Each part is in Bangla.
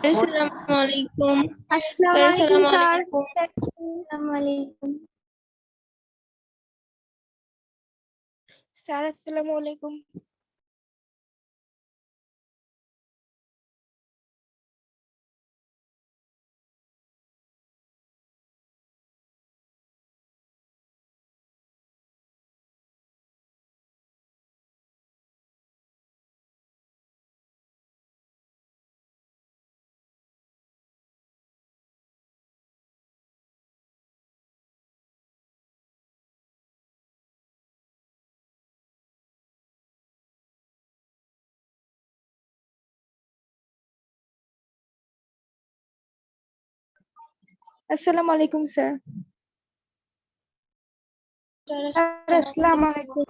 আসসালামু আলাইকুম। আসসালামু আলাইকুম আসসালামু স্যার। আলাইকুম। আসসালামু আলাইকুম স্যার, আসসালামু আলাইকুম। আসসালামু আলাইকুম স্যার। স্যার আসসালামু আলাইকুম।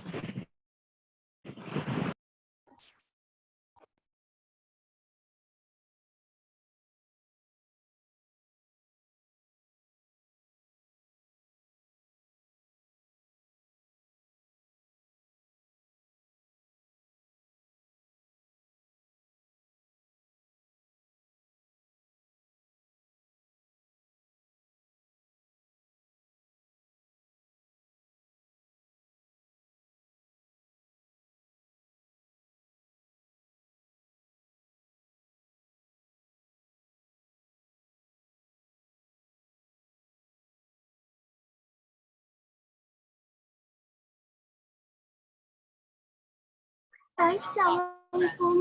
আসসালামু আলাইকুম।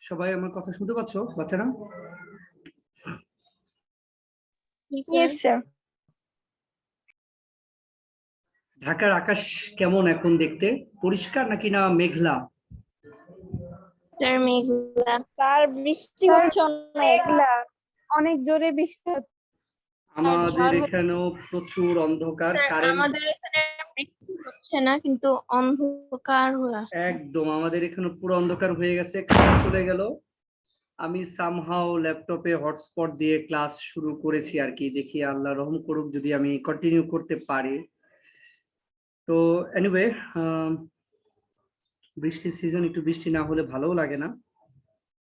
সবাই আমার কথা শুনতে পাচ্ছ বাচ্চারা? Yes sir. ঢাকার আকাশ কেমন এখন দেখতে? পরিষ্কার নাকি না মেঘলা? স্যার, মেঘলা। স্যার বৃষ্টি হচ্ছে অনেক, অনেক জোরে বৃষ্টি হচ্ছে। আমাদের এখানেও প্রচুর অন্ধকার, স্যার, কারেন্ট আমাদের এখানে বৃষ্টি হচ্ছে না, কিন্তু অন্ধকার হয়ে আসছে। একদম আমাদের এখানে পুরো অন্ধকার হয়ে গেছে, কারেন্ট চলে গেল। আমি সামহাও ল্যাপটপে হটস্পট দিয়ে ক্লাস শুরু করেছি আর কি, দেখি আল্লাহ রহম করুক যদি আমি কন্টিনিউ করতে পারি। তো এনিওয়ে, বৃষ্টির সিজন, একটু বৃষ্টি না হলে ভালোও লাগে না।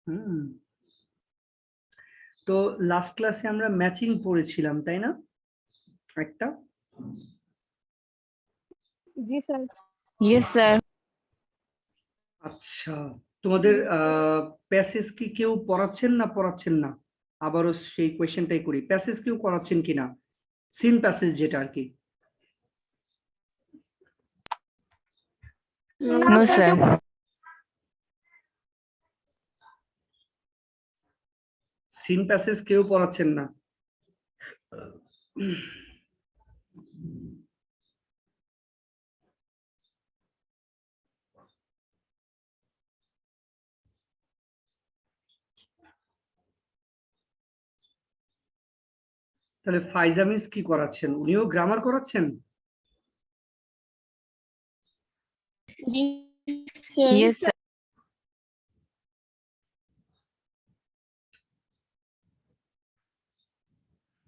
হুম। তো লাস্ট ক্লাসে আমরা ম্যাচিং পড়েছিলাম, তাই না? একটা। জি স্যার। Yes sir. আচ্ছা, তোমাদের প্যাসেজ কি কেউ পড়াচ্ছেন না পড়াচ্ছেন না? আবারও সেই কোয়েশ্চেনটাই করি, প্যাসেজ কেউ পড়াচ্ছেন কিনা? সিন প্যাসেজ যেটা আর কি। No sir. সিন প্যাসেজ কেউ পড়াচ্ছেন না? তাহলে ফাইজা মিস কি করাচ্ছেন? উনিও গ্রামার করাচ্ছেন? জি স্যার। Yes sir.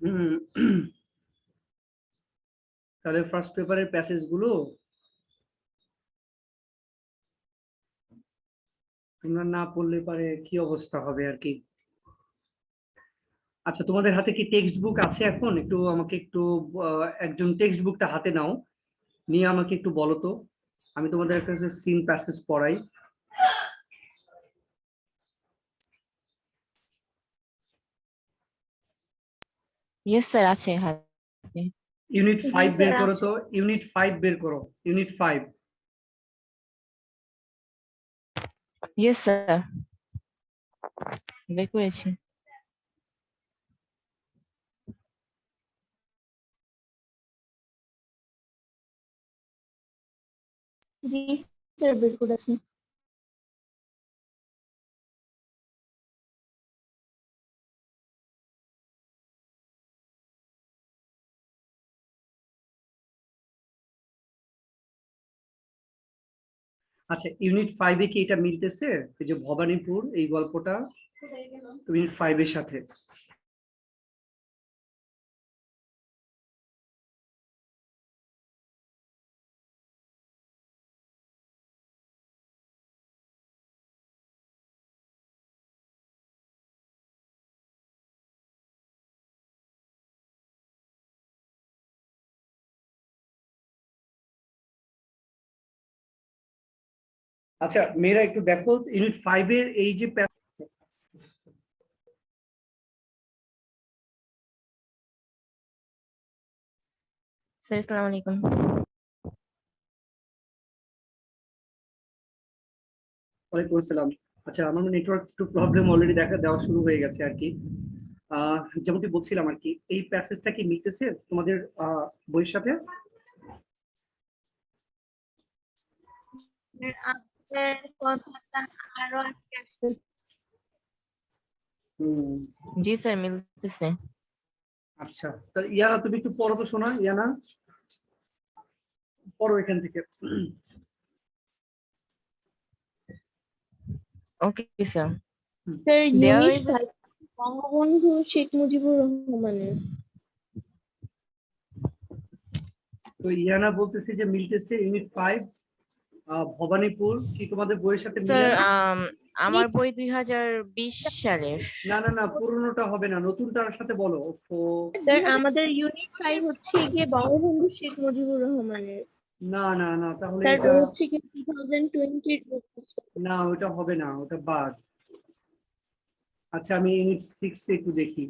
হুম। তাহলে ফার্স্ট পেপারের প্যাসেজ গুলো তোমরা না পড়লে পারে কি অবস্থা হবে আর কি। আচ্ছা, তোমাদের হাতে কি টেক্সট বুক আছে এখন? একটু আমাকে একটু একজন টেক্সট বুকটা হাতে নাও, নিয়ে আমাকে একটু বলো তো, আমি তোমাদের একটা সিন প্যাসেজ পড়াই। ইয়েস স্যার, আছে হাতে। ইউনিট জি 5 বের স্যার, করো আছে। তো, ইউনিট 5 বের করো, ইউনিট 5। Yes sir. বের করেছি। জি স্যার, বের করেছি। আচ্ছা, ইউনিট 5-এ কি এটা মিলতেছে? এই যে ভবানীপুর, এই গল্পটা ইউনিট 5-এর সাথে। আচ্ছা মেয়েরা একটু দেখো ইউনিট 5-এর এই যে স্যার আসসালামু আলাইকুম। ওয়ালাইকুম আসসালাম। আচ্ছা, আমার নেটওয়ার্ক একটু প্রবলেম অলরেডি দেওয়া শুরু হয়ে গেছে আর কি। যেমনটি বলছিলাম আর কি, এই প্যাসেজটা কি মিলতেছে তোমাদের বইয়ের সাথে? আপনার কথাটা আরো আটকে আসছে। জি স্যার, মিলতেছে। আচ্ছা, তাহলে ইয়ানা তুমি একটু পড়ো তো, শোনা ইয়ানা, পড়ো এখান থেকে। Okay sir. Sir There unit is a 5 Bangabandhu Sheikh Mujibur রহমানের। তো ইয়ানা বলতেছে যে মিলতেছে ইউনিট 5 ভবানীপুর, কি তোমাদের বইয়ের সাথে মিলে স্যার না? আমার বই 2020 সালের। না না না, পুরনোটা হবে না, নতুনটার সাথে বলো। স্যার আমাদের ইউনিট 5 হচ্ছে গিয়ে বঙ্গবন্ধু শেখ মুজিবুর রহমানের। না না না, তাহলে স্যার এটা ও হচ্ছে গিয়ে 2020 না, ওটা হবে না, ওটা বাদ। আচ্ছা, আমি ইউনিট 6 একটু দেখি।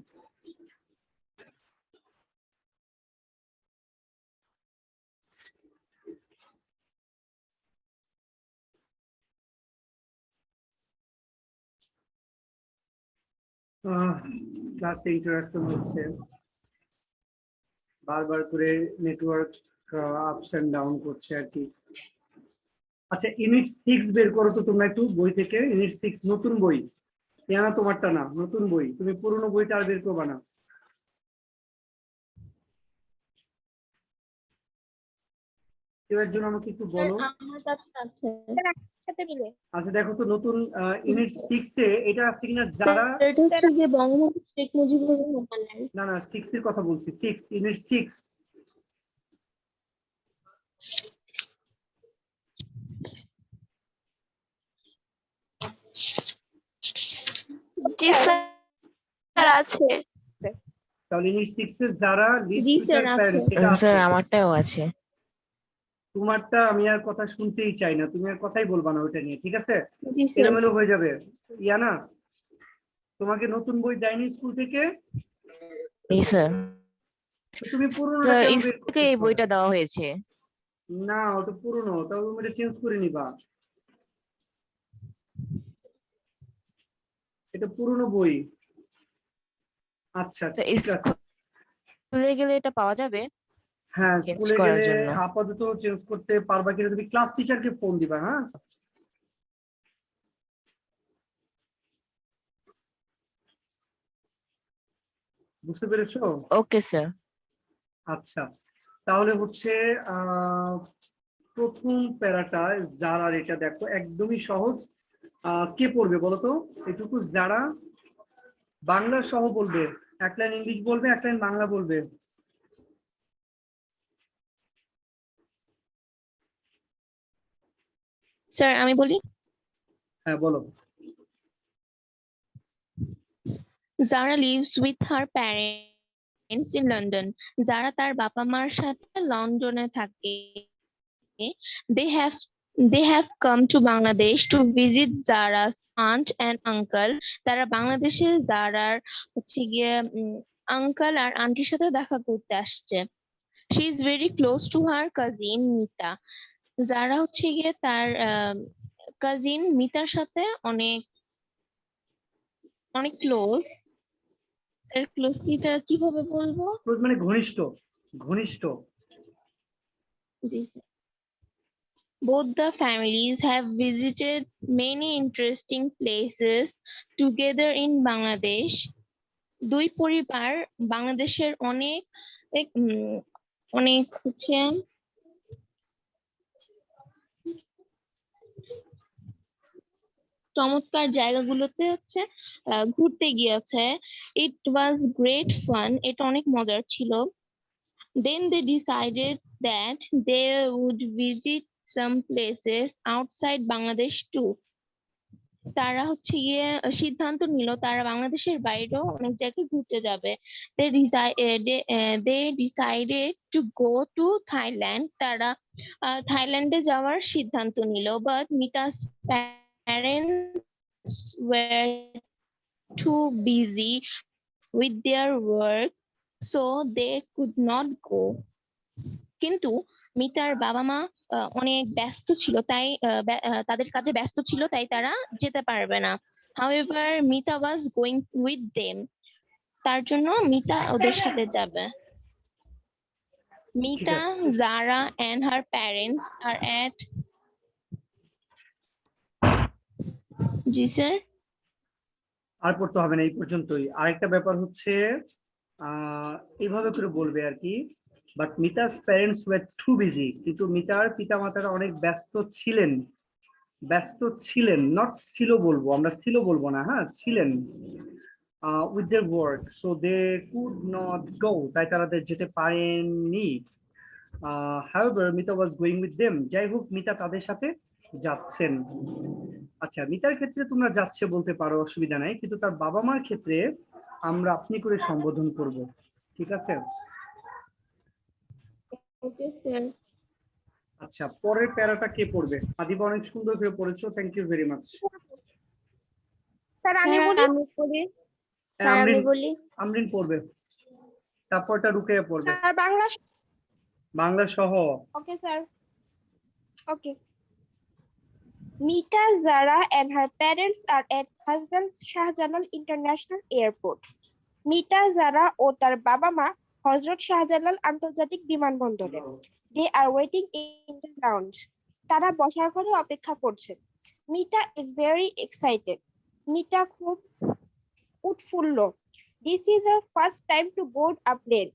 ক্লাসে ইন্টারাকশন হচ্ছে, বারবার করে নেটওয়ার্ক আপস এন্ড ডাউন করছে আর কি। আচ্ছা, ইউনিট 6 বের করো তো তোমরা একটু বই থেকে। ইউনিট 6 নতুন বই, না তোমারটা না, নতুন বই। তুমি পুরনো বইটা আর বের করবা না। এর জন্য আমাকে একটু বলো। আমার কাছে আছে। সাথে মিলে আচ্ছা দেখো তো, নতুন ইউনিট 6-এ এটা আছে কিনা স্যার যারা। এটা হচ্ছে গিয়ে বঙ্গবন্ধু শেখ মুজিবুর রহমানের। না না, 6 এর কথা বলছি, 6 ইউনিট 6। জি স্যার আছে। তাহলে ইউনিট 6 এর যারা লিভস জি উইথ স্যার देयर আছে। প্যারেন্টস, এটা স্যার আছে। আমারটাও আছে। তোমারটা আমি আর কথা শুনতেই চাই না, তুমি আর কথাই বলবা না ওইটা নিয়ে, ঠিক আছে? জি স্যার। এলোমেলো হয়ে যাবে। ইয়ানা, তোমাকে নতুন বই দেয়নি স্কুল থেকে? জি স্যার। তো তুমি পুরনোটা স্যার কেন বের স্কুল থেকে এই করতেছো? বইটা দেওয়া হয়েছে। না, ওটা পুরনো, তাহলে তুমি এটা চেঞ্জ করে নিবা। এটা পুরনো বই। আচ্ছা স্যার ঠিক আছে। স্কুলে গেলে এটা পাওয়া যাবে হ্যাঁ, চেঞ্জ স্কুলে করার গেলে জন্য? আপাতত চেঞ্জ করতে পারবা কিনা তুমি ক্লাস টিচারকে ফোন দিবা, হ্যাঁ? বুঝতে পেরেছো? Okay sir. আচ্ছা, তাহলে হচ্ছে প্রথম প্যারাটা যারা, এটা দেখো একদমই সহজ। কে পড়বে বলো তো এটুকু? যারা বাংলা সহ বলবে, এক লাইন ইংলিশ বলবে, এক লাইন বাংলা বলবে। স্যার আমি বলি। হ্যাঁ বলো। Zara lives with her parents in London. যারা তার বাবা মার সাথে লন্ডনে থাকে। They have they have come to Bangladesh to visit Zara's aunt and uncle. তারা বাংলাদেশে জারার হচ্ছে গিয়ে আঙ্কেল আর আন্টির সাথে দেখা করতে আসছে। She is very close to her cousin Mita. যারা হচ্ছে গিয়ে তার কাজিন মিতার সাথে অনেক অনেক ক্লোজ। স্যার ক্লোজলিটা কিভাবে বলবো? ক্লোজ মানে ঘনিষ্ঠ, ঘনিষ্ঠ। জি sir. Both the families have visited many interesting places together in Bangladesh. দুই পরিবার বাংলাদেশের অনেক অনেক হচ্ছে চমৎকার জায়গাগুলোতে হচ্ছে ঘুরতে গিয়েছে। It was great fun. এটা অনেক মজার ছিল। Then they decided that they would visit some places outside Bangladesh too. তারা হচ্ছে গিয়ে সিদ্ধান্ত নিল তারা বাংলাদেশের বাইরেও অনেক জায়গায় ঘুরতে যাবে। They decided to go to Thailand. তারা থাইল্যান্ডে যাওয়ার সিদ্ধান্ত নিল, but Mita's parents were too busy with their work, so they could not go. কিন্তু মিতার বাবা মা অনেক ব্যস্ত ছিল, তাই তাদের কাজে ব্যস্ত ছিল, তাই তারা যেতে পারবে না। However, Mita was going with them. তার জন্য মিতা ওদের সাথে যাবে। Mita, Zara and her parents are at জি স্যার। আর পড়তে হবে না, এই পর্যন্তই। আরেকটা ব্যাপার হচ্ছে এইভাবে করে বলবে আর কি, but Mita's parents were too busy, কিন্তু মিতার পিতামাতারা অনেক ব্যস্ত ছিলেন। ব্যস্ত ছিলেন, নট ছিল বলবো আমরা, ছিল বলবো না, হ্যাঁ ছিলেন। With their work, so they could not go, তাই তারা যেতে পারেননি। However Mita was going with them, যাই হোক মিতা তাদের সাথে যাচ্ছেন। আচ্ছা, মিতার ক্ষেত্রে তোমরা যাচ্ছে বলতে পারো, অসুবিধা নাই, কিন্তু তার বাবা মার ক্ষেত্রে আমরা আপনি করে সম্বোধন করব, ঠিক আছে? Okay sir. আচ্ছা, পরের প্যারাটা কে পড়বে? আদিবা অনেক সুন্দর করে পড়েছো, thank you very much. Sir আমি বলি। হ্যাঁ, আমরিন পড়বে, তারপরটা রুকেয়া পড়বে, স্যার বাংলা। বাংলা সহ। Okay sir. Okay. Mita, Zara and her parents are at Hazrat Shahjalal International Airport. Mita, Zara ও তার বাবা মা হযরত শাহজালাল আন্তর্জাতিক বিমানবন্দরে। They are waiting in the lounge. তারা বসার ঘরে অপেক্ষা করছে। Mita is very excited. Mita খুব উৎফুল্ল। This is her first time to board a plane.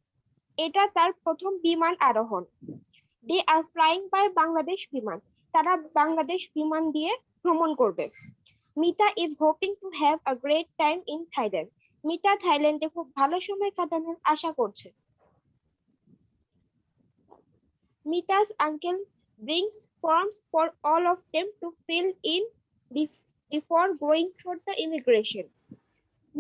এটা তার প্রথম বিমান আরোহণ। They are flying by Bangladesh বিমান। তারা বাংলাদেশ বিমান দিয়ে ভ্রমণ করবে। Mita is hoping to have a great time in Thailand. Mita থাইল্যান্ডে খুব ভালো সময় কাটানোর আশা করছে। Mita's uncle brings forms for all of them to fill in before going through the immigration.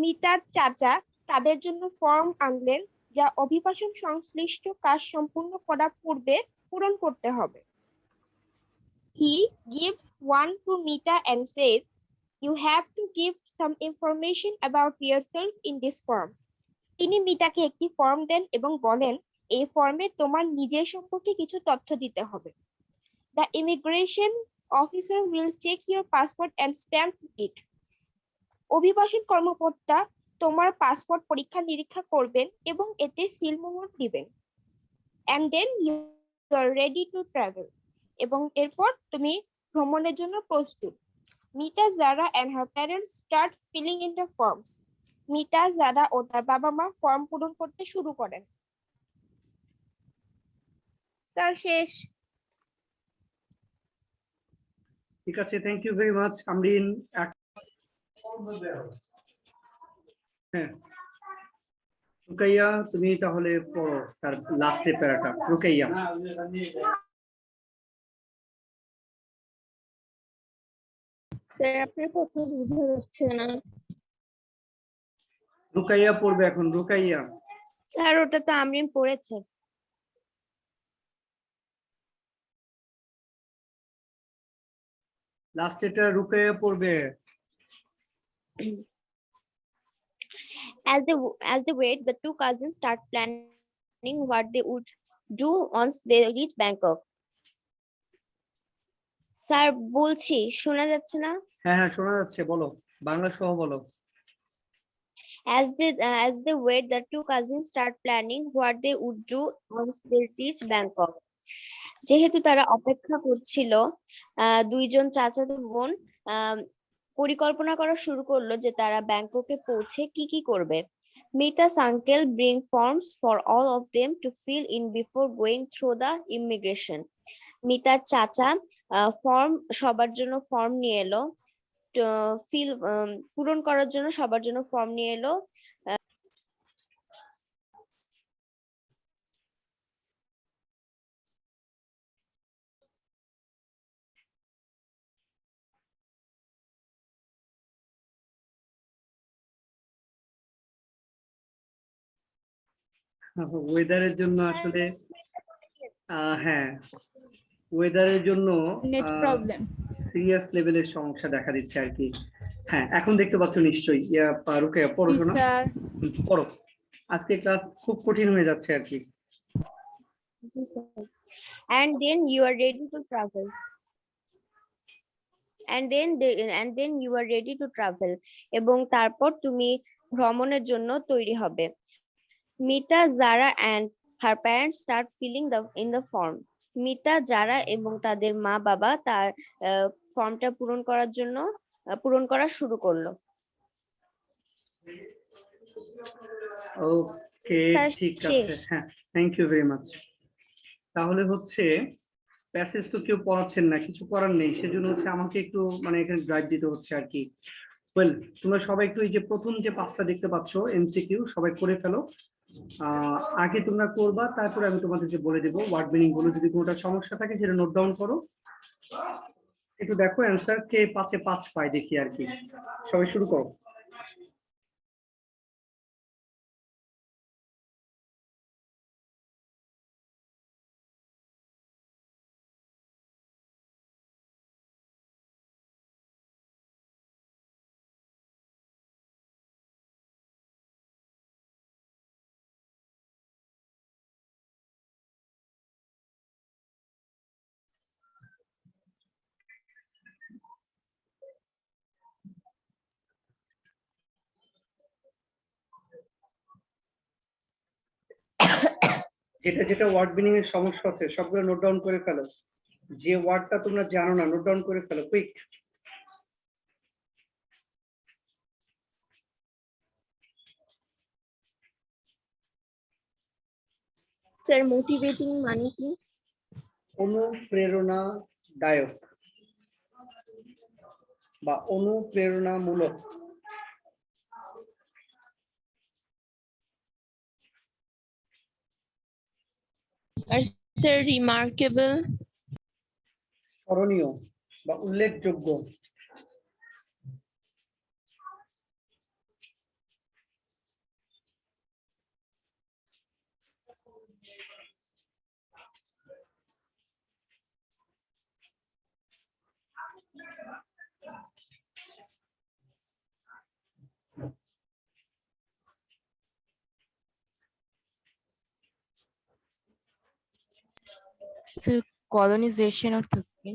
মিতার চাচা তাদের জন্য ফর্ম আনলেন, যা অভিবাসন সংশ্লিষ্ট কাজ সম্পূর্ণ করার পূর্বে পূরণ করতে হবে। He gives one to Mita and says, "You have to give some information about yourself in this form." তিনি মিতাকে একটি ফর্ম দেন এবং বলেন, এই ফর্মে তোমার নিজের সম্পর্কে কিছু তথ্য দিতে হবে। The immigration officer will check your passport and stamp it. অভিবাসন কর্মকর্তা তোমার পাসপোর্ট পরীক্ষা নিরীক্ষা করবেন এবং এতে সিলমোহর দিবেন। And then you are ready to travel. এবং এরপর তুমি ভ্রমণের জন্য প্রস্তুত। Mita, Zara and her parents start filling in the forms. Mita, Zara ও তার বাবা মা ফর্ম পূরণ করতে শুরু করেন। স্যার শেষ। ঠিক আছে, thank you very much Amrin. হ্যাঁ, রুকাইয়া তুমি তাহলে পড়ো তার লাস্টে প্যারাটা। রুকাইয়া। স্যার আপনার কথা বোঝা যাচ্ছে না। রুকাইয়া পড়বে এখন, রুকাইয়া। স্যার ওটা তো আমরিন পড়েছে। লাস্টেটা রুকাইয়া পড়বে। As they wait, the two cousins start planning what they would do once they reach Bangkok. Sir বলছি, শোনা যাচ্ছে না? হ্যাঁ হ্যাঁ, শোনা যাচ্ছে, বলো, বাংলা সহ বলো। As they wait, the two cousins start planning what they would do once they reach Bangkok. যেহেতু তারা অপেক্ষা করছিল, দুইজন চাচাতো বোন আহ পরিকল্পনা করা শুরু করলো যে তারা ব্যাংককে পৌঁছে কি কি করবে। Mita's uncle bring forms for all of them to fill in before going through the immigration. মিতার চাচা ফর্ম সবার জন্য ফর্ম নিয়ে এলো, ফিল পূরণ করার জন্য সবার জন্য ফর্ম নিয়ে এলো। ওয়েদারের জন্য আসলে হ্যাঁ, ওয়েদারের জন্য নেট প্রবলেম। সিরিয়াস লেভেলের সমস্যা দেখা দিচ্ছে আর কি। হ্যাঁ, এখন দেখতে পাচ্ছ নিশ্চয়ই। রুকাইয়া পড়ো শোনা, স্যার পড়ো। আজকে ক্লাস খুব কঠিন হয়ে যাচ্ছে আর কি। And then you are ready to travel. And then you are ready to travel. এবং তারপর তুমি ভ্রমণের জন্য তৈরি হবে। মিতা, জারা and her parents start filling in the form. Mita, জারা এবং তাদের মা বাবা তার ফর্মটা পূরণ করা শুরু করলো। ওকে, ঠিক আছে। হ্যাঁ, থ্যাংক ইউ ভেরি মাচ। তাহলে হচ্ছে প্যাসেজ তো কেউ পড়াচ্ছেন না, কিছু করার নেই, সেজন্য হচ্ছে আমাকে একটু মানে এখানে ড্রাইভ দিতে হচ্ছে আর কি। ওয়েল, তোমরা সবাই একটু এই যে প্রথম যে পাঁচটা দেখতে পাচ্ছ এমসিকিউ সবাই করে ফেলো। আগে তোমরা করবা, তারপরে আমি তোমাদেরকে বলে দেবো ওয়ার্ড মিনিং গুলো। যদি কোনোটা সমস্যা থাকে সেটা নোট ডাউন করো। একটু দেখো অ্যান্সার কে 5-এ 5 পায় দেখি আর কি। সবাই শুরু করো। যেটা যেটা ওয়ার্ড মিনিং এর সমস্যা হচ্ছে সবগুলো নোট ডাউন করে ফেলো। যে ওয়ার্ডটা তোমরা জানো না নোট ডাউন করে ফেলো কুইক। স্যার মোটিভেটিং মানে কি? অনুপ্রেরণাদায়ক বা অনুপ্রেরণামূলক। আর স্যার রিমার্কেবল? স্মরণীয় বা উল্লেখযোগ্য। কলোনাইজেশন অর্থ কি?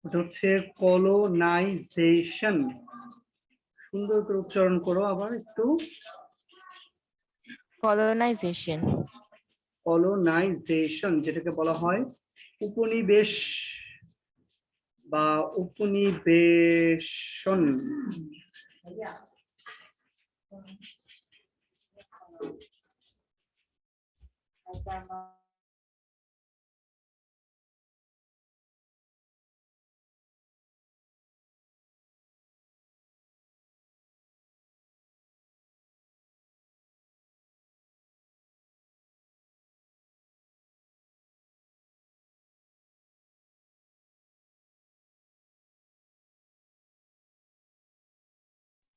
ওটা হচ্ছে কলোনাইজেশন। সুন্দর করে উচ্চারণ করো আবার একটু। কলোনাইজেশন। কলোনাইজেশন যেটাকে বলা হয় উপনিবেশ বা উপনিবেশন।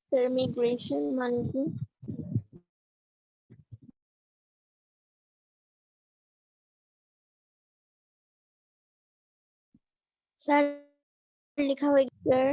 স্যার মিগ্রেশন মানে কি? স্যার লেখা হয়ে স্যার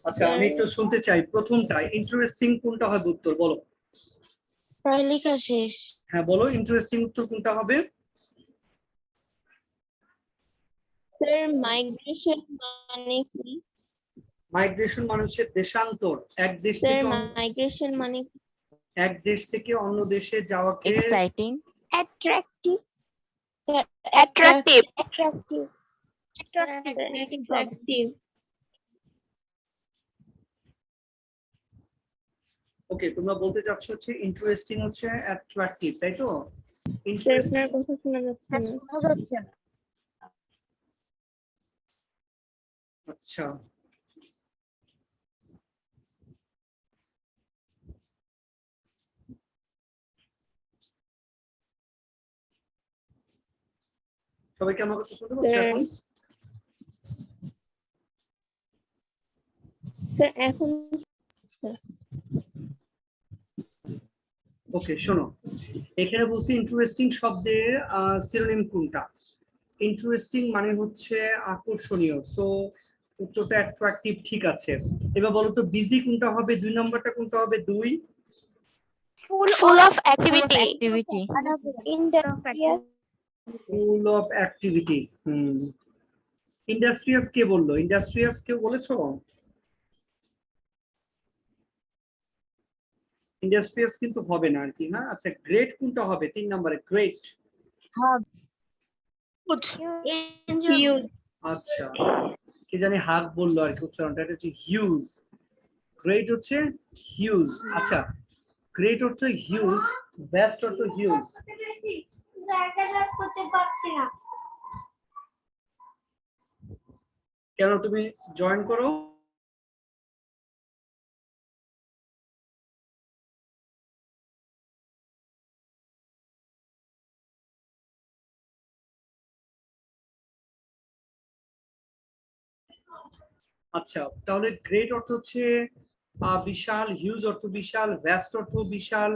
আচ্ছা আমি একটু শুনতে চাই প্রথমটা ইন্টারেস্টিং কোনটা হবে উত্তর বলো। পড়ালেখা শেষ। হ্যাঁ বলো ইন্টারেস্টিং উত্তর কোনটা হবে। স্যার মাইগ্রেশন মানে কি? মাইগ্রেশন মানে হচ্ছে দেশান্তর, এক দেশ স্যার থেকে মাইগ্রেশন মানে কি? এক দেশ থেকে অন্য দেশে যাওয়াকে exciting. Attractive. Attractive. Attractive. Attractive. Okay তোমরা বলতে চাচ্ছ হচ্ছে ইন্টারেস্টিং হচ্ছে অ্যাট্রাকটিভ তাই তো। স্যার ইন্টারেস্টিং আপনার কথা শোনা যাচ্ছে না। আচ্ছা সবাই কি আমার কথা শুনতে পাচ্ছে এখন। স্যার এখন ওকে শোনো এখানে বলছি ইন্টারেস্টিং শব্দের সিনোনিম কোনটা। ইন্টারেস্টিং মানে হচ্ছে আকর্ষণীয়, সো উত্তরটা অ্যাট্রাকটিভ ঠিক আছে। এবার বলো তো বিজি কোনটা হবে, 2 নম্বরটা কোনটা হবে। 2 full of activity. Activity. Industrious. Full of activity. Industrious কে বললো, ইন্ডাস্ট্রিয়াস কেউ বলেছো। ইন্ডাস্ট্রিয়াস কিন্তু হবে না আর কি। হ্যাঁ আচ্ছা গ্রেট কোনটা হবে 3 নম্বরে। Great Huge. আচ্ছা কি জানি হাক বললো আর কি উচ্চারণটা, এটা হচ্ছে হিউজ। গ্রেট হচ্ছে হিউজ। আচ্ছা গ্রেট অর্থ হিউজ, ভ্যাস্ট অর্থ হিউজ। কেন তুমি জয়েন করো। আচ্ছা তাহলে গ্রেট অর্থ হচ্ছে বিশাল, হিউজ অর্থ বিশাল, ভ্যাস্ট অর্থ বিশাল।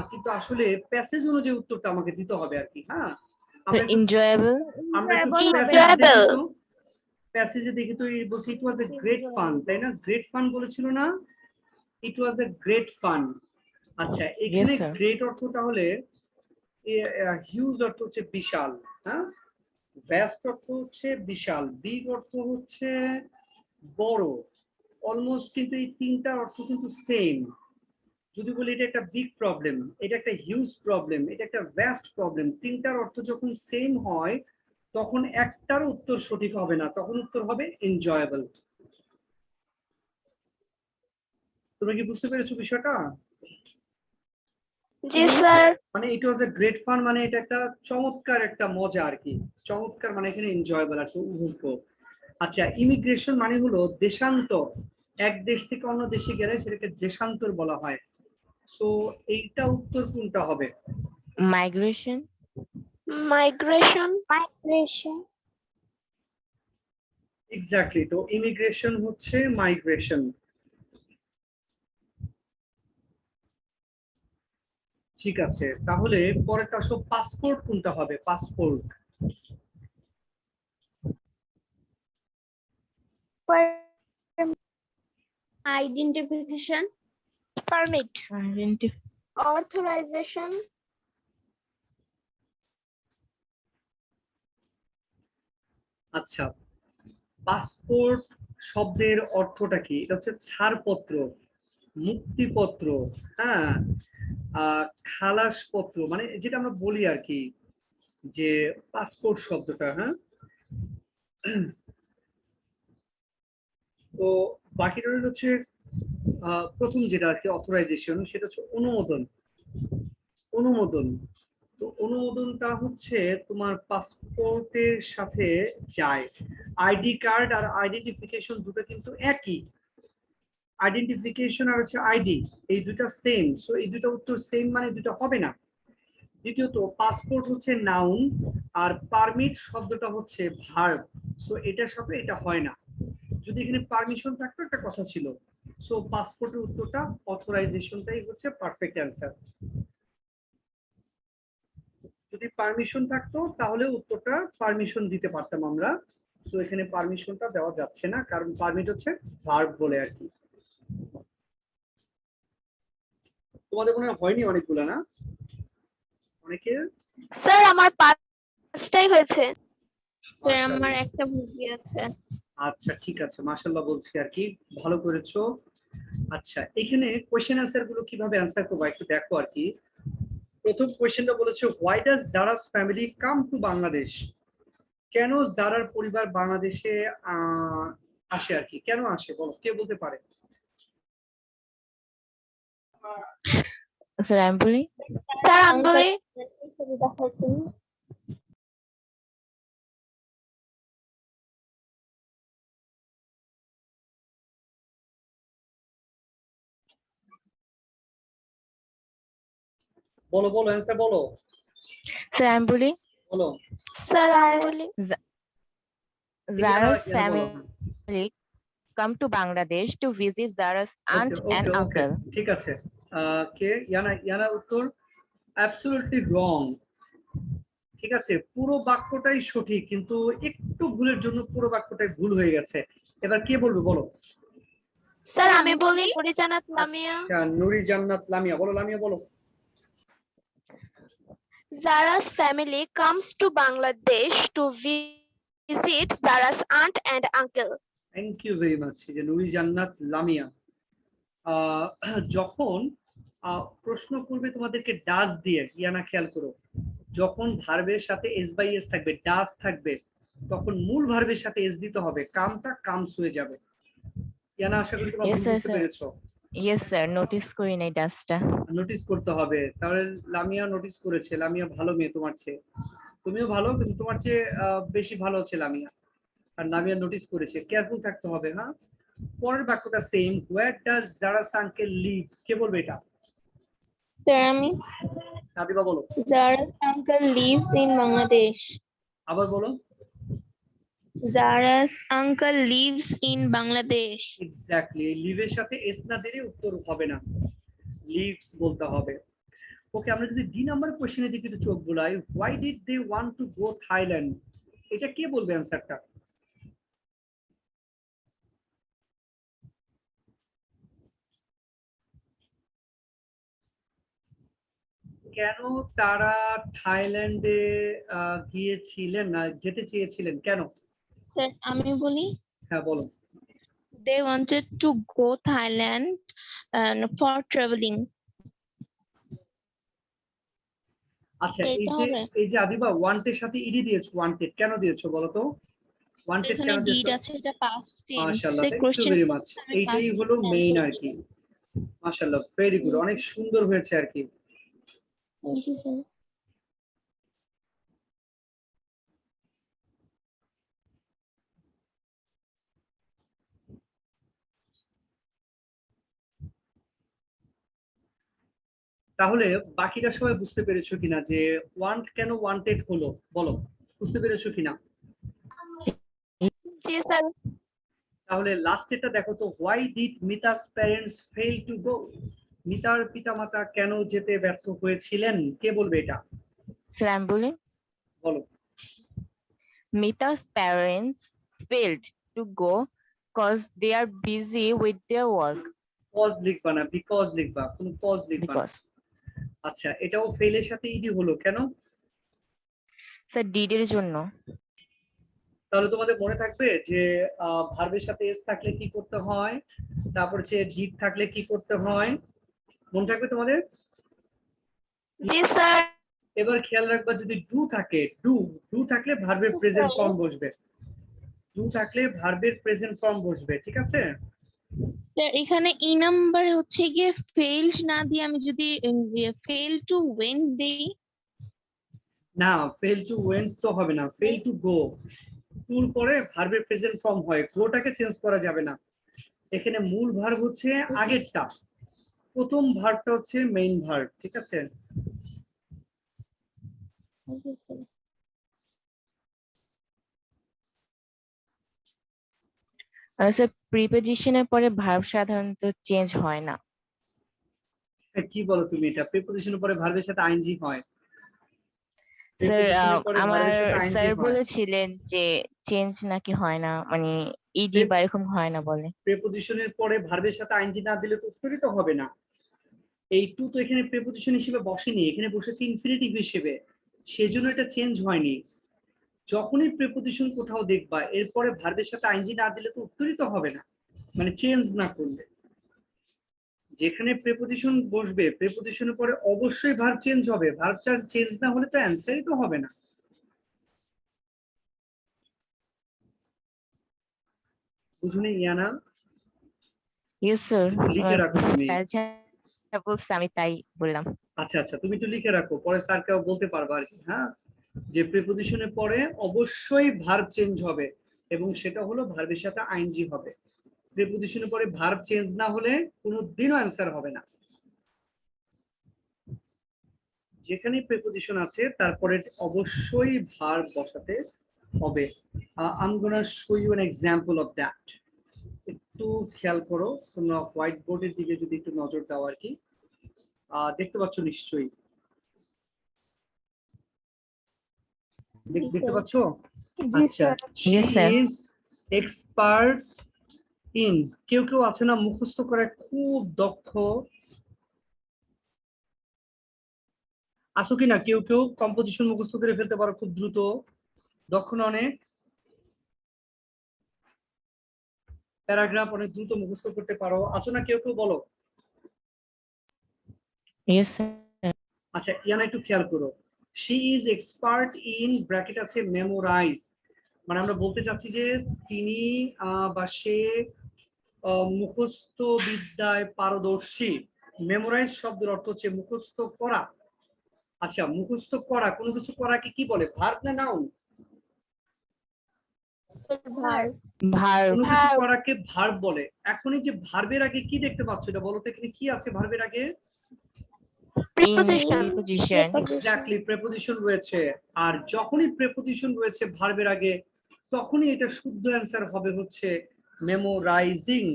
কিন্তু আসলে প্যাসেজ অনুযায়ী উত্তরটা আমাকে দিতে হবে আর কি। হ্যাঁ আমরা একটু এনজয়েবল। প্যাসেজে দেখি তো বলছি ইট ওয়াজ এ গ্রেট ফান, তাই না। গ্রেট ফান বলেছিল না, ইট ওয়াজ এ গ্রেট ফান। আচ্ছা এখানে sir. গ্রেট অর্থ তাহলে হিউজ অর্থ হচ্ছে বিশাল, হ্যাঁ ভ্যাস্ট অর্থ হচ্ছে বিশাল, বিগ অর্থ হচ্ছে বড়। অলমোস্ট কিন্তু এই তিনটা অর্থ কিন্তু সেম। যদি বলি এটা একটা বিগ প্রবলেম, এটা একটা হিউজ প্রবলেম, এটা একটা ভ্যাস্ট প্রবলেম, তিনটার অর্থ যখন সেম হয় তখন একটার উত্তর সঠিক হবে না, তখন উত্তর হবে এনজয়েবল। তুমি কি বুঝতে পেরেছো বিষয়টা। জি স্যার। মানে ইট ওয়াজ এ গ্রেট ফান মানে এটা একটা চমৎকার একটা মজা আর কি। চমৎকার মানে এখানে এনজয়েবল আর কি, উপভোগ্য। আচ্ছা ইমিগ্রেশন মানে হলো দেশান্তর, এক দেশ থেকে অন্য দেশে গেলে সেটাকে দেশান্তর বলা হয়। সো এইটা উত্তর কোনটা হবে। মাইগ্রেশন। Migration. এক্স্যাক্টলি, তো ইমিগ্রেশন হচ্ছে মাইগ্রেশন। ঠিক আছে তাহলে পরেরটা আসো পাসপোর্ট কোনটা হবে। Passport Identification. Permit. Identity. Authorization. আচ্ছা পাসপোর্ট শব্দের অর্থটা কি। এটা হচ্ছে ছাড়পত্র, মুক্তিপত্র, হ্যাঁ খালাসপত্র, মানে যেটা আমরা বলি আর কি যে পাসপোর্ট শব্দটা। হ্যাঁ তো বাকি রইল হচ্ছে প্রথম যেটা আর কি অথরাইজেশন, সেটা হচ্ছে অনুমোদন। অনুমোদন তো অনুমোদনটা হচ্ছে তোমার পাসপোর্টের সাথে যায়। আইডি কার্ড আর আইডেন্টিফিকেশন দুটো কিন্তু একই। আইডেন্টিফিকেশন আর হচ্ছে আইডি এই দুটো সেম, সো এই দুটো উত্তর সেম মানে দুটো হবে না। দ্বিতীয়ত পাসপোর্ট হচ্ছে নাউন আর পারমিট শব্দটা হচ্ছে ভার্ব, সো এটার সাথে এটা হয় না। যদি এখানে পারমিশন থাকতো একটা কথা ছিল। সো পাসপোর্টের উত্তরটা অথরাইজেশনটাই হচ্ছে পারফেক্ট অ্যান্সার। যদি পারমিশন থাকতো তাহলে উত্তরটা পারমিশন দিতে পারতাম আমরা। সো এখানে পারমিশনটা দেওয়া যাচ্ছে না, কারণ পারমিট হচ্ছে ভার্ব বলে আর কি। তোমাদের মনে হয়নি অনেকগুলো না? অনেকে স্যার আমার 5টাই হয়েছে। স্যার আমার মাশাআল্লাহ। একটা ভুল আছে। আচ্ছা ঠিক আছে, মাশাআল্লাহ বলছি আর কি, ভালো করেছো। আচ্ছা এখানে কোশ্চেন অ্যান্সার গুলো কিভাবে অ্যান্সার করবো একটু দেখো আর কি। প্রথম কোশ্চেনটা বলেছে why does Zara's family come to Bangladesh? কেন জারার পরিবার বাংলাদেশে আসে আর কি, কেন আসে বলো, কে বলতে পারে? স্যার আমি বলি, স্যার আমি বলি বলো বলো অ্যান্সার বলো স্যার আমি বলি, বলো। স্যার আমি বলি Zara's ইয়ানা বলো। family come to Bangladesh to visit Zara's aunt okay and okay okay uncle. ঠিক আছে। কে? ইয়ানা, ইয়ানা উত্তর অ্যাবসলিউটলি রং। ঠিক আছে, পুরো বাক্যটাই সঠিক, কিন্তু একটু ভুলের জন্য পুরো বাক্যটাই ভুল হয়ে গেছে। এবার কে বলবে বলো? স্যার আমি বলি পরিজানাত লামিয়া। আচ্ছা, নুরি জান্নাত লামিয়া বলো, লামিয়া বলো। Zara's family comes to Bangladesh to visit Zara's aunt and uncle. Thank you very much, এই যে নুরি জান্নাত লামিয়া। যখন প্রশ্ন করবে তোমাদেরকে ডাজ দিয়ে, ইয়ানা খেয়াল করো, যখন ভার্বের সাথে এস বাই এস থাকবে, ডাজ থাকবে, তখন মূল ভার্বের সাথে এস দিতে হবে, কামটা কামস হয়ে যাবে। ইয়ানা আশা করি তোমরা Yes, sir, বুঝতে sir. পেরেছো। Yes, sir. Notice করি নাই ডাস্টটা। নোটিস করতে হবে, তাহলে লামিয়া নোটিস করেছে। লামিয়া ভালো মেয়ে তোমার চেয়ে, তুমিও ভালো, কিন্তু তোমার চেয়ে বেশি ভালো হচ্ছে লামিয়া। আর লামিয়া নোটিস করেছে, কেয়ারফুল থাকতে হবে। হ্যাঁ, পরের বাক্যটা same, where does Zara's uncle live? কে বলবে এটা? স্যার আমি, সাদিবা বলো। Zara's uncle lives in Bangladesh. আবার বলো। Zara's uncle lives in Bangladesh. Exactly, লিভের সাথে এস না দিলে উত্তর হবে না, লিভস বলতে হবে। ওকে, আমরা যদি ডি নাম্বার কোশ্চেনের দিকে একটু চোখ বুলাই, why did they want to go Thailand? এটা কে বলবে অ্যান্সারটা? কেন তারা থাইল্যান্ডে গিয়েছিলেন, না যেতে চেয়েছিলেন, কেন? স্যার আমি বলি, হ্যাঁ বলো। they wanted to go Thailand for traveling. আচ্ছা, এটা এই যে হবে। এই যে আদিবা ওয়ান্টের সাথে ইডি দিয়েছো, ওয়ান্টেড কেন দিয়েছো বলো তো? ওয়ান্টেড এখানে কেন ডিড দিয়েছো? আছে, এটা past tense. মাশাআল্লাহ, সে thank you question very much. করছে, আমি এইটাই past হলো tense মেইন answer আর কি। দিয়েছি। মাশাআল্লাহ, ভেরি গুড, অনেক সুন্দর হয়েছে আর কি। Thank you, sir. তাহলে বাকিটা সবাই বুঝতে পেরেছো কিনা যে ওয়ান্ট কেন ওয়ান্টেড হলো, বলো বুঝতে পেরেছো কিনা? জি স্যার। তাহলে লাস্টেরটা দেখো তো, why did Mita's parents fail to go? মিতার পিতামাতা কেন যেতে ব্যর্থ হয়েছিলেন? কে বলবে এটা? স্যার আমি বলি, বলো। Mita's parents failed to go cause they are busy with their work. Pause লিখবা না, বিকজ লিখবা, কোনো পজ লিখবা না। Because আচ্ছা, এটাও ফেলের সাথে ইডি হলো কেন? স্যার ডিডের জন্য। তাহলে তোমাদের মনে থাকবে যে ভার্বের সাথে এস থাকলে কি করতে হয়, তারপর হচ্ছে ডিড থাকলে কি করতে হয়, মনে থাকবে তোমাদের? জি স্যার। এবার খেয়াল রাখবা, যদি ডু থাকে, ডু থাকলে ভার্বের Yes, প্রেজেন্ট sir. ফর্ম বসবে, ডু থাকলে ভার্বের প্রেজেন্ট ফর্ম বসবে, ঠিক আছে? স্যার এখানে ই নাম্বার হচ্ছে গিয়ে failed না দিয়ে আমি যদি fail to win দেই, না, ফেল টু ওয়েন্ট তো হবে না, ফেল টু গো। টুর পরে ভার্বের প্রেজেন্ট ফর্ম হয়, গোটাকে চেঞ্জ করা যাবে না। এখানে মূল ভার্ব হচ্ছে আগেরটা, প্রথম ভার্বটা হচ্ছে মেইন ভার্ব, ঠিক আছে? স্যার প্রিপোজিশনের পরে ভার্ব সাধারণত চেঞ্জ হয় না। কি বলো তুমি, এটা প্রিপোজিশনের পরে ভার্বের সাথে আইএনজি হয়? স্যার Preposition-এর পরে আমার ভার্বের সাথে ing স্যার হয়। বলেছিলেন যে চেঞ্জ নাকি হয় না, মানে ইডি বা এরকম হয় না বলে। প্রেপোজিশনের পরে ভার্বের সাথে ing না দিলে তো উত্তরিত হবে না। এই টু তো এখানে প্রেপোজিশন হিসেবে বসেনি, এখানে বসেছে ইনফিনিটিভ হিসেবে, সেজন্য এটা চেঞ্জ হয়নি। যখনই প্রেপোজিশন কোথাও দেখবা এরপরে ভার্বের সাথে ing না দিলে তো উত্তরিত হবে না, মানে চেঞ্জ না করলে। যেখানে প্রেপোজিশন বসবে প্রেপোজিশনের পরে অবশ্যই ভার্ব চেঞ্জ হবে, ভার্ব চেঞ্জ না হলে তো অ্যান্সারই তো হবে না। বুঝুনি ইয়ানা? ইয়েস স্যার, লিখে রাখো তুমি। স্যার যা বলছে আমি তাই বললাম। আচ্ছা আচ্ছা, তুমি একটু লিখে রাখো, পরে স্যারকেও বলতে পারবা আর কি। হ্যাঁ, যে প্রিপোজিশনের পরে অবশ্যই ভার্ব চেঞ্জ হবে এবং সেটা হলো ভার্বের সাথে আইএনজি হবে। প্রিপোজিশনের পরে ভার্ব চেঞ্জ না হলে কোনোদিনও অ্যান্সার হবে না। যেখানে প্রিপোজিশন আছে তারপরে অবশ্যই ভার্ব বসাতে হবে। I'm gonna show you an example of that. একটু খেয়াল করো তোমরা হোয়াইট বোর্ডের দিকে যদি একটু নজর দাও আর কি, দেখতে পাচ্ছ নিশ্চয়ই, দেখতে পাচ্ছ? জি আচ্ছা, sir. she Yes, sir. is expert in, কেউ কেউ আছে না মুখস্থ করে খুব দক্ষ, আসো কি না কেউ কেউ কম্পোজিশন মুখস্থ করে ফেলতে পারো খুব দ্রুত, দক্ষ না অনেক, প্যারাগ্রাফ অনেক দ্রুত মুখস্থ করতে পারো, আছো না কেউ কেউ বলো? Yes sir. আচ্ছা ইয়ানা একটু খেয়াল করো, she is expert in bracket আছে মেমোরাইজ, মানে আমরা বলতে চাচ্ছি যে তিনি বা সে মুখস্থ বিদ্যায় পারদর্শী। মেমোরাইজ শব্দের অর্থ হচ্ছে মুখস্থ করা। আচ্ছা, মুখস্থ করা, কোনো কিছু করাকে কি বলে, ভার্ব না নাউন? ভার্ব। ভার্ব। কোনো কিছু করাকে ভার্ব বলে। এখন এই যে ভার্বের আগে কি দেখতে পাচ্ছ, এটা বলো তো, এখানে কি আছে ভার্বের আগে? Preposition. প্রিপোজিশন। এক্স্যাক্টলি, প্রেপোজিশন রয়েছে। আর যখনই প্রেপোজিশন রয়েছে ভার্বের আগে তখনই এটা শুদ্ধ অ্যান্সার হবে হচ্ছে মেমোরাইজিং।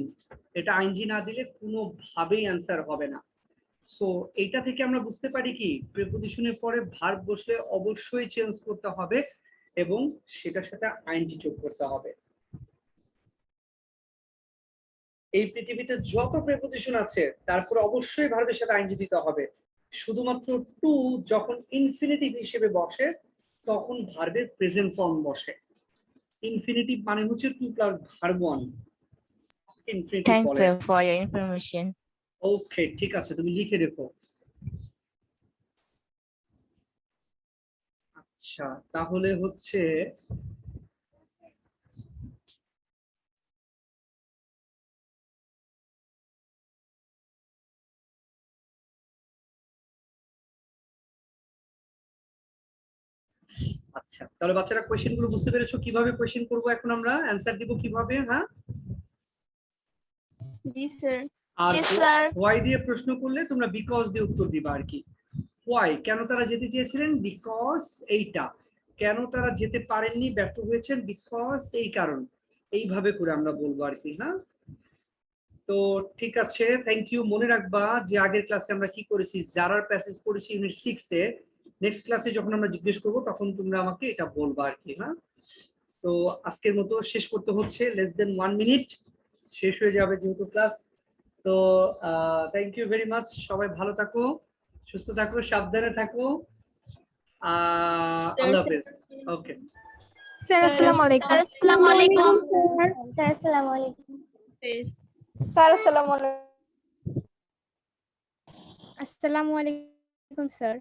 এটা আইনজি না দিলে কোনোভাবেই অ্যান্সার হবে না। সো এইটা থেকে আমরা বুঝতে পারি কি, প্রেপোজিশনের পরে ভার্ব বসলে অবশ্যই চেঞ্জ করতে হবে এবং সেটার সাথে আইনজি যোগ করতে হবে। এই পৃথিবীতে যত প্রেপোজিশন আছে তারপরে অবশ্যই ভার্বের সাথে আইনজি দিতে হবে। শুধুমাত্র টু যখন ইনফিনিটিভ হিসেবে বসে তখন ভার্বের প্রেজেন্ট ফর্ম বসে। ইনফিনিটিভ মানে হচ্ছে to plus verb one, infinitive thanks বলে। Sir for your information. Okay, ঠিক আছে, তুমি লিখে রেখো। আচ্ছা, তাহলে হচ্ছে আচ্ছা, তাহলে বাচ্চারা কোয়েশ্চেন গুলো বুঝতে পেরেছো, কিভাবে কোয়েশ্চেন করবো এখন আমরা, অ্যান্সার দিব কিভাবে? হ্যাঁ, জি স্যার। আর Yes, sir. হোয়াই দিয়ে প্রশ্ন করলে তোমরা বিকজ দিয়ে উত্তর দিবা আর কি। হোয়াই, কেন তারা যেতে চেয়েছিলেন, বিকজ এইটা, কেন তারা যেতে পারেননি ব্যর্থ হয়েছেন, বিকজ এই কারণ, এইভাবে করে আমরা বলবো আর কি। হ্যাঁ, তো ঠিক আছে, থ্যাংক ইউ। মনে রাখবা যে আগের ক্লাসে আমরা কি করেছি, জারার প্যাসেজ পড়েছি ইউনিট 6 এ। নেক্সট ক্লাসে যখন আমরা জিজ্ঞেস করবো তখন তোমরা আমাকে এটা বলবা আর কি। হ্যাঁ, তো আজকের মতো শেষ করতে হচ্ছে, লেস দেন 1 মিনিট শেষ হয়ে যাবে যেহেতু ক্লাস। তো থ্যাংক ইউ ভেরি মাচ, সবাই ভালো থাকো, সুস্থ থাকো, সাবধানে থাকো, আল্লাহ হাফেজ। ওকে, স্যার আসসালামু আলাইকুম। আসসালামু আলাইকুম। স্যার আসসালামু আলাইকুম। স্যার আসসালামু আলাইকুম। আসসালামু আলাইকুম স্যার।